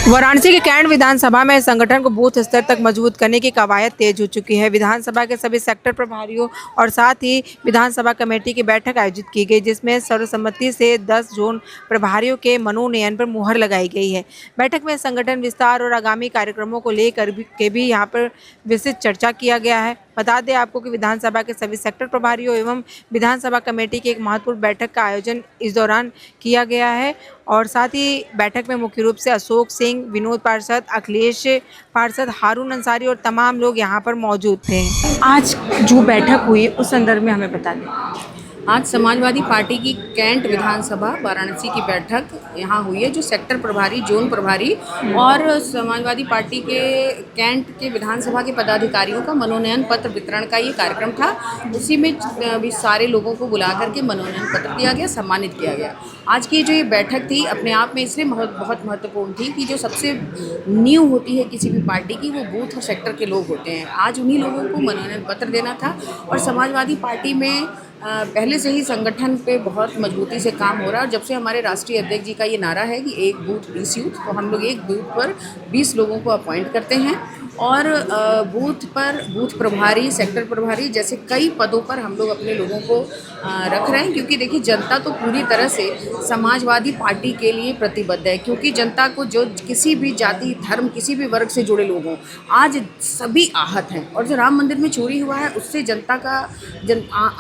वाराणसी के कैंट विधानसभा में संगठन को बूथ स्तर तक मजबूत करने की कवायद तेज हो चुकी है। विधानसभा के सभी सेक्टर प्रभारियों और साथ ही विधानसभा कमेटी की बैठक आयोजित की गई, जिसमें सर्वसम्मति से 10 जोन प्रभारियों के मनोनयन पर मुहर लगाई गई है। बैठक में संगठन विस्तार और आगामी कार्यक्रमों को लेकर भी यहाँ पर विस्तृत चर्चा किया गया है। बता दें आपको कि विधानसभा के सभी सेक्टर प्रभारियों एवं विधानसभा कमेटी की एक महत्वपूर्ण बैठक का आयोजन इस दौरान किया गया है और साथ ही बैठक में मुख्य रूप से अशोक सिंह, विनोद पार्षद, अखिलेश पार्षद, हारून अंसारी और तमाम लोग यहाँ पर मौजूद थे। आज जो बैठक हुई उस संदर्भ में हमें बता दें। आज समाजवादी पार्टी की कैंट विधानसभा वाराणसी की बैठक यहाँ हुई है, जो सेक्टर प्रभारी, जोन प्रभारी और समाजवादी पार्टी के कैंट के विधानसभा के पदाधिकारियों का मनोनयन पत्र वितरण का ये कार्यक्रम था। उसी में भी सारे लोगों को बुला करके मनोनयन पत्र दिया गया, सम्मानित किया गया। आज की जो ये बैठक थी अपने आप में इसलिए बहुत महत्वपूर्ण थी कि जो सबसे नींव होती है किसी भी पार्टी की, वो बूथ और सेक्टर के लोग होते हैं। आज उन्हीं लोगों को मनोनयन पत्र देना था और समाजवादी पार्टी में पहले से ही संगठन पे बहुत मजबूती से काम हो रहा है। और जब से हमारे राष्ट्रीय अध्यक्ष जी का ये नारा है कि एक बूथ 20 यूथ, तो हम लोग एक बूथ पर 20 लोगों को अपॉइंट करते हैं और बूथ पर बूथ प्रभारी, सेक्टर प्रभारी जैसे कई पदों पर हम लोग अपने लोगों को रख रहे हैं, क्योंकि देखिए जनता तो पूरी तरह से समाजवादी पार्टी के लिए प्रतिबद्ध है। क्योंकि जनता को जो किसी भी जाति, धर्म, किसी भी वर्ग से जुड़े लोग हों, आज सभी आहत हैं। और जो राम मंदिर में चोरी हुआ है उससे जनता का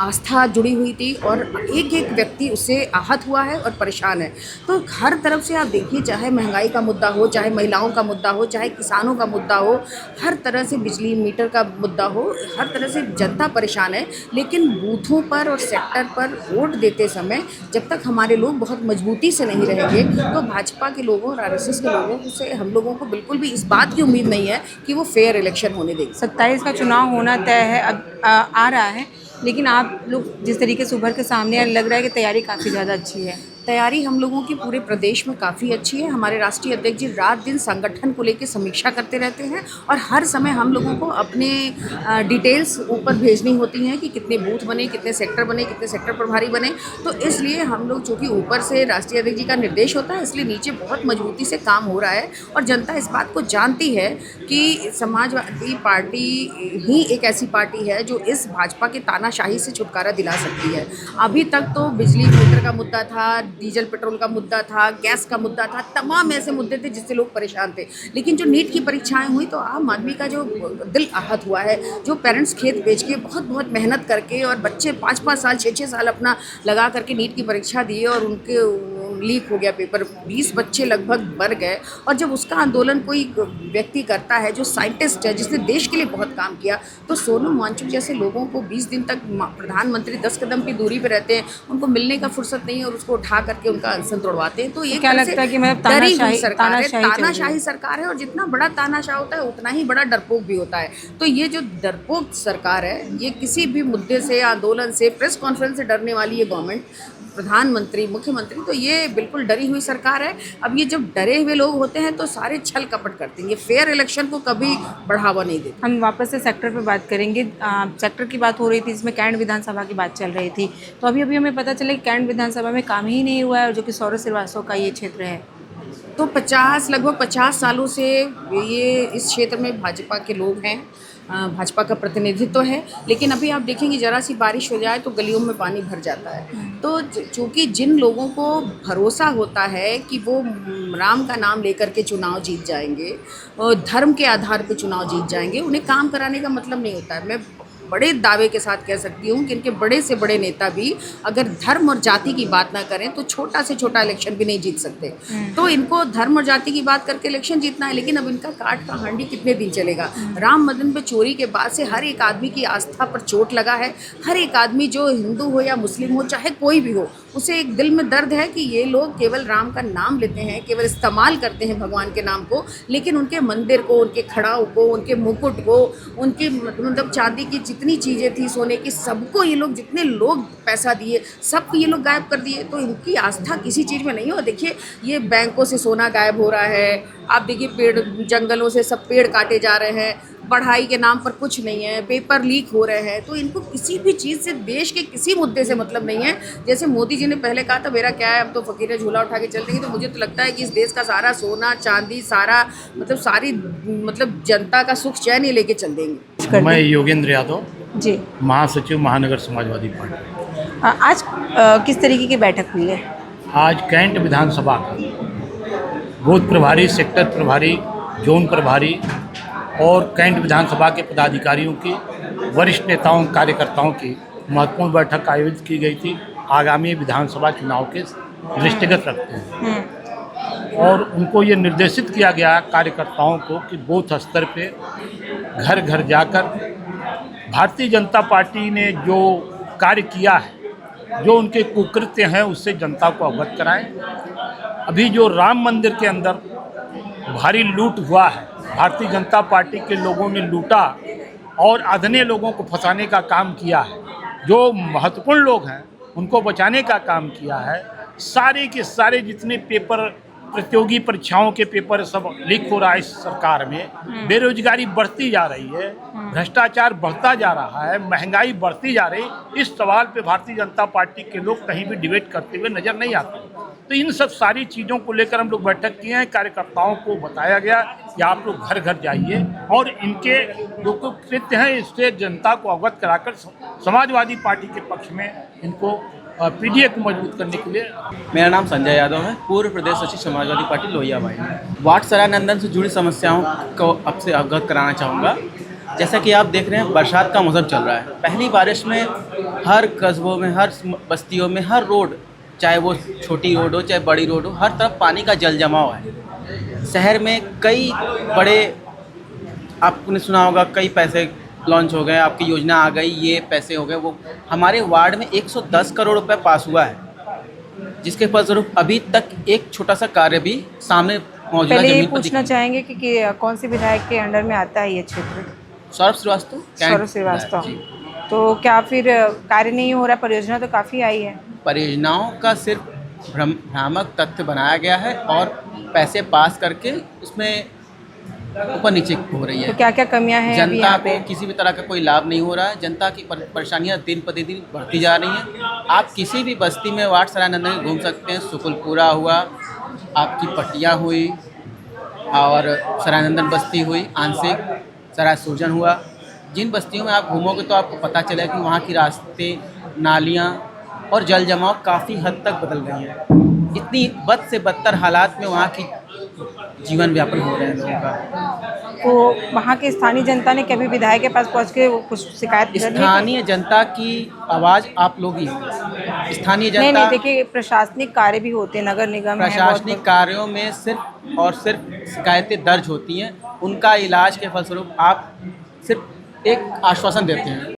आस्था जुड़ी हुई थी और एक एक व्यक्ति उससे आहत हुआ है और परेशान है। तो हर तरफ से आप देखिए, चाहे महंगाई का मुद्दा हो, चाहे महिलाओं का मुद्दा हो, चाहे किसानों का मुद्दा हो, हर तरह से बिजली मीटर का मुद्दा हो, हर तरह से जनता परेशान है। लेकिन बूथों पर और सेक्टर पर वोट देते समय जब तक हमारे लोग बहुत मजबूती से नहीं रहेंगे, तो भाजपा के लोगों और आरएसएस के लोगों से हम लोगों को बिल्कुल भी इस बात की उम्मीद नहीं है कि वो फेयर इलेक्शन होने देंगे। 27 का चुनाव होना तय है, अब आ रहा है, लेकिन आप लोग जिस तरीके से उभर के सामने लग रहा है कि तैयारी काफ़ी ज़्यादा अच्छी है। तैयारी हम लोगों की पूरे प्रदेश में काफ़ी अच्छी है। हमारे राष्ट्रीय अध्यक्ष जी रात दिन संगठन को लेकर समीक्षा करते रहते हैं और हर समय हम लोगों को अपने डिटेल्स ऊपर भेजनी होती हैं कि कितने बूथ बने, कितने सेक्टर बने, कितने सेक्टर प्रभारी बने। तो इसलिए हम लोग, चूँकि ऊपर से राष्ट्रीय अध्यक्ष जी का निर्देश होता है, इसलिए नीचे बहुत मजबूती से काम हो रहा है और जनता इस बात को जानती है कि समाजवादी पार्टी ही एक ऐसी पार्टी है जो इस भाजपा के तानाशाही से छुटकारा दिला सकती है। अभी तक तो बिजली मीटर का मुद्दा था, डीजल पेट्रोल का मुद्दा था, गैस का मुद्दा था, तमाम ऐसे मुद्दे थे जिससे लोग परेशान थे। लेकिन जो नीट की परीक्षाएं हुई तो आम आदमी का जो दिल आहत हुआ है, जो पेरेंट्स खेत बेच के बहुत मेहनत करके और बच्चे 5-5 साल 6-6 साल अपना लगा करके नीट की परीक्षा दिए और उनके लीक हो गया पेपर, 20 बच्चे लगभग मर गए। और जब उसका आंदोलन कोई व्यक्ति करता है जो साइंटिस्ट है, जिसने देश के लिए बहुत काम किया, तो सोनम वांगचुक जैसे लोगों को 20 दिन तक प्रधानमंत्री 10 कदम की दूरी पर रहते हैं, उनको मिलने का फुर्सत नहीं है और उसको उठा करके उनका अनशन तोड़वाते हैं। तो ये क्या लगता है कि मतलब तानाशाही सरकार है और जितना बड़ा तानाशाह होता है उतना ही बड़ा डरपोक भी होता है। तो ये जो डरपोक सरकार है, ये किसी भी मुद्दे से, आंदोलन से, प्रेस कॉन्फ्रेंस से डरने वाली ये गवर्नमेंट, प्रधानमंत्री, मुख्यमंत्री, तो ये बिल्कुल डरी हुई सरकार है। अब ये जब डरे हुए लोग होते हैं तो सारे छल कपट करते हैं, ये फेयर इलेक्शन को कभी बढ़ावा नहीं देते। हम वापस से सेक्टर पे बात करेंगे। सेक्टर की बात हो रही थी, इसमें कैंट विधानसभा की बात चल रही थी, तो अभी हमें पता चला कि कैंट विधानसभा में काम ही नहीं हुआ है, और जो कि सौरभ श्रीवास्तव का ये क्षेत्र है। तो लगभग 50 सालों से ये इस क्षेत्र में भाजपा के लोग हैं, भाजपा का प्रतिनिधित्व है। लेकिन अभी आप देखेंगे ज़रा सी बारिश हो जाए तो गलियों में पानी भर जाता है। तो चूँकि जिन लोगों को भरोसा होता है कि वो राम का नाम लेकर के चुनाव जीत जाएंगे और धर्म के आधार पर चुनाव जीत जाएंगे, उन्हें काम कराने का मतलब नहीं होता है। मैं बड़े दावे के साथ कह सकती हूँ कि इनके बड़े से बड़े नेता भी अगर धर्म और जाति की बात ना करें तो छोटा से छोटा इलेक्शन भी नहीं जीत सकते। तो इनको धर्म और जाति की बात करके इलेक्शन जीतना है, लेकिन अब इनका काट का हांडी कितने दिन चलेगा। राम मंदिर पे चोरी के बाद से हर एक आदमी की आस्था पर चोट लगा है। हर एक आदमी, जो हिंदू हो या मुस्लिम हो, चाहे कोई भी हो, उसे एक दिल में दर्द है कि ये लोग केवल राम का नाम लेते हैं, केवल इस्तेमाल करते हैं भगवान के नाम को, लेकिन उनके मंदिर को, उनके खड़ाऊ को, उनके मुकुट को, उनके मतलब चांदी की जितनी चीज़ें थी, सोने की, सबको ये लोग, जितने लोग पैसा दिए, सब ये लोग गायब कर दिए। तो इनकी आस्था किसी चीज़ में नहीं हो। देखिए, ये बैंकों से सोना गायब हो रहा है, आप देखिए पेड़, जंगलों से सब पेड़ काटे जा रहे हैं, पढ़ाई के नाम पर कुछ नहीं है, पेपर लीक हो रहे हैं, तो इनको किसी भी चीज़ से, देश के किसी मुद्दे से मतलब नहीं है। जैसे मोदी जी ने पहले कहा था मेरा क्या है, अब तो फकीर झूला उठा के चल देंगे, तो मुझे तो लगता है कि इस देश का सारा सोना चांदी, सारा मतलब सारी मतलब जनता का सुख चैन ही लेके चल देंगे। मैं योगेंद्र यादव, जी। महासचिव महानगर समाजवादी पार्टी। आज किस तरीके की बैठक हुई है? आज कैंट विधानसभा का बूथ प्रभारी, सेक्टर प्रभारी, जोन प्रभारी और कैंट विधानसभा के पदाधिकारियों की, वरिष्ठ नेताओं कार्यकर्ताओं की महत्वपूर्ण बैठक आयोजित की गई थी। आगामी विधानसभा चुनाव के दृष्टिगत रखते हैं और उनको ये निर्देशित किया गया कार्यकर्ताओं को कि बूथ स्तर पे घर घर जाकर भारतीय जनता पार्टी ने जो कार्य किया है, जो उनके कुकृत्य हैं, उससे जनता को अवगत कराएं। अभी जो राम मंदिर के अंदर भारी लूट हुआ है, भारतीय जनता पार्टी के लोगों ने लूटा और अधने लोगों को फंसाने का काम किया है। जो महत्वपूर्ण लोग हैं उनको बचाने का काम किया है। सारे के सारे जितने पेपर, प्रतियोगी परीक्षाओं के पेपर सब लीक हो रहा है इस सरकार में। बेरोजगारी बढ़ती जा रही है, भ्रष्टाचार बढ़ता जा रहा है, महंगाई बढ़ती जा रही है। इस सवाल पे भारतीय जनता पार्टी के लोग कहीं भी डिबेट करते हुए नजर नहीं आते। तो इन सब सारी चीज़ों को लेकर हम लोग बैठक किए हैं। कार्यकर्ताओं को बताया गया कि आप लोग घर घर जाइए और इनके जो कृत्य हैं इससे जनता को अवगत कराकर समाजवादी पार्टी के पक्ष में इनको पीडीए को मजबूत करने के लिए। मेरा नाम संजय यादव है, पूर्व प्रदेश सचिव समाजवादी पार्टी लोहिया भाई। वार्ड सरायनंदन से जुड़ी समस्याओं को अब से अवगत कराना चाहूँगा। जैसा कि आप देख रहे हैं, बरसात का मौसम चल रहा है। पहली बारिश में हर कस्बों में, हर बस्तियों में, हर रोड, चाहे वो छोटी रोड हो चाहे बड़ी रोड हो, हर तरफ पानी का जल जमाव है। शहर में कई बड़े, आपने सुना होगा, कई पैसे लॉन्च हो गए, आपकी योजना आ गई, ये पैसे हो गए, वो हमारे वार्ड में 110 करोड़ रुपए पास हुआ है, जिसके फलस्वरूप अभी तक एक छोटा सा कार्य भी सामने मौजूदा पहले ये जमीन पर पूछना चाहेंगे कि कौन से विधायक के अंडर में आता है ये क्षेत्र? सौरभ श्रीवास्तव। सौरभ श्रीवास्तव। जी। तो क्या फिर कार्य नहीं हो रहा? परियोजना तो काफ़ी आई है। परियोजनाओं का सिर्फ भ्रामक तथ्य बनाया गया है और पैसे पास करके उसमें ऊपर नीचे हो रही है। तो क्या क्या कमियां हैं अभी जनता यहाँ को पे? किसी भी तरह का कोई लाभ नहीं हो रहा है। जनता की परेशानियां दिन प्रतिदिन बढ़ती जा रही हैं। आप किसी भी बस्ती में वार्ड सरायनंदन में घूम सकते हैं। सुकुलपुरा हुआ, आपकी पटिया हुई और सरायनंदन बस्ती हुई, आंशिक सराय सुरजन हुआ। जिन बस्तियों में आप घूमोगे तो आपको पता चलेगा कि वहाँ की रास्ते, नालियाँ और जल जमाव काफ़ी हद तक बदल गई हैं। इतनी बद से बदतर हालात में वहाँ की जीवन व्यापन हो रहे हैं लोगों का। तो वहाँ के स्थानीय जनता ने कभी विधायक के पास पहुँच के कुछ शिकायत करी है? स्थानीय जनता की आवाज़ आप लोग ही हैं। स्थानीय नहीं, जनता, देखिए प्रशासनिक कार्य भी होते हैं, नगर निगम है, प्रशासनिक कार्यों में सिर्फ और सिर्फ शिकायतें दर्ज होती हैं। उनका इलाज के फलस्वरूप आप सिर्फ एक आश्वासन देते हैं।